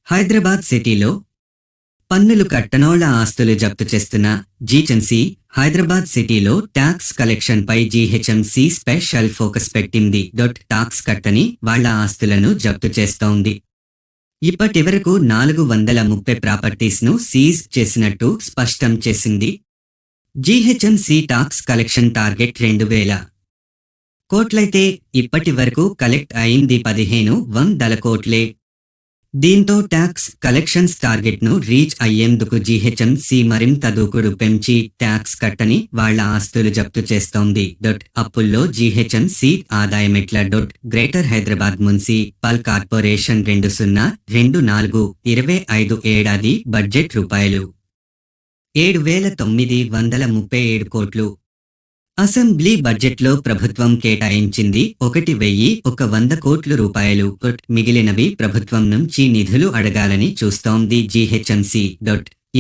హైదరాబాద్ సిటీలో పన్నులు కట్టనోళ్ల ఆస్తులు జప్తు చేస్తున్న జీహెచ్ఎంసీ హైదరాబాద్ సిటీలో ట్యాక్స్ కలెక్షన్ పై జీహెచ్ఎంసీ స్పెషల్ ఫోకస్ పెట్టింది. టాక్స్ కట్టని వాళ్ల ఆస్తులను జప్తు చేస్తోంది. ఇప్పటివరకు 430 ప్రాపర్టీస్ ను సీజ్ చేసినట్టు స్పష్టం చేసింది. జీహెచ్ఎంసీ టాక్స్ కలెక్షన్ టార్గెట్ 2000 కోట్లయితే ఇప్పటి వరకు కలెక్ట్ అయింది 1500 కోట్లే. దీంతో ట్యాక్స్ కలెక్షన్స్ టార్గెట్ ను రీచ్ అయ్యేందుకు జీహెచ్ఎంసీ మరింత దూకుడు పెంచి ట్యాక్స్ కట్టని వాళ్ల ఆస్తులు జప్తు చేస్తోంది. అప్పుల్లో జీహెచ్ఎంసీ ఆదాయమెట్ల. గ్రేటర్ హైదరాబాద్ మున్సిపల్ కార్పొరేషన్ 2024-25 ఏడాది బడ్జెట్ రూపాయలు 7,937 కోట్లు. అసెంబ్లీ బడ్జెట్లో ప్రభుత్వం కేటాయించింది 1,100 కోట్ల రూపాయలు. మిగిలినవి ప్రభుత్వం నుంచి నిధులు అడగాలని చూస్తోంది జీహెచ్ఎంసీ.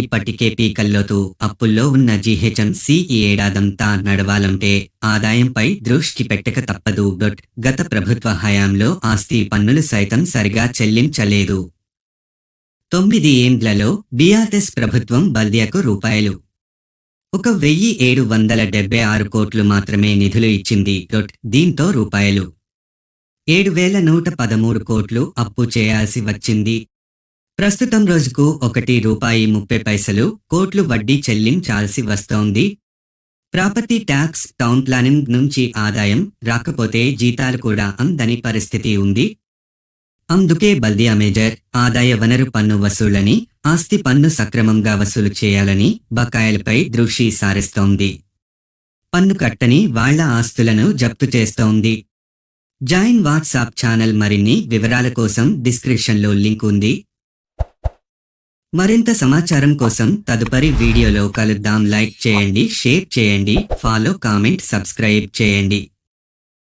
ఇప్పటికే పీకల్లోతూ అప్పుల్లో ఉన్న జీహెచ్ఎంసీ ఈ ఏడాదంతా నడవాలంటే ఆదాయంపై దృష్టి పెట్టక తప్పదు. గత ప్రభుత్వ హయాంలో ఆస్తి పన్నులు సైతం సరిగా చెల్లించలేదు. 9 ఏండ్లలో బీఆర్ఎస్ ప్రభుత్వం బల్దియాకు రూపాయలు 1,776 కోట్లు మాత్రమే నిధులు ఇచ్చింది. దీంతో రూపాయలు 7,113 కోట్లు అప్పు చేయాల్సి వచ్చింది. ప్రస్తుతం రోజుకు ₹1.30 కోట్లు వడ్డీ చెల్లించాల్సి వస్తోంది. ప్రాపర్టీ ట్యాక్స్, టౌన్ ప్లానింగ్ నుంచి ఆదాయం రాకపోతే జీతాలు కూడా అందని పరిస్థితి ఉంది. అందుకే బల్దియా మేజర్ ఆదాయ వనరు పన్ను వసూళ్లని, ఆస్తి పన్ను సక్రమంగా వసూలు చేయాలని బకాయిలపై దృష్టి సారిస్తోంది. పన్ను కట్టని వాళ్ల ఆస్తులను జప్తు చేస్తోంది. Join WhatsApp channel. మరిన్ని వివరాల కోసం డిస్క్రిప్షన్లో లింక్ ఉంది. మరింత సమాచారం కోసం తదుపరి వీడియోలో కలుద్దాం. లైక్ చేయండి, షేర్ చేయండి, ఫాలో, కామెంట్, సబ్స్క్రైబ్ చేయండి.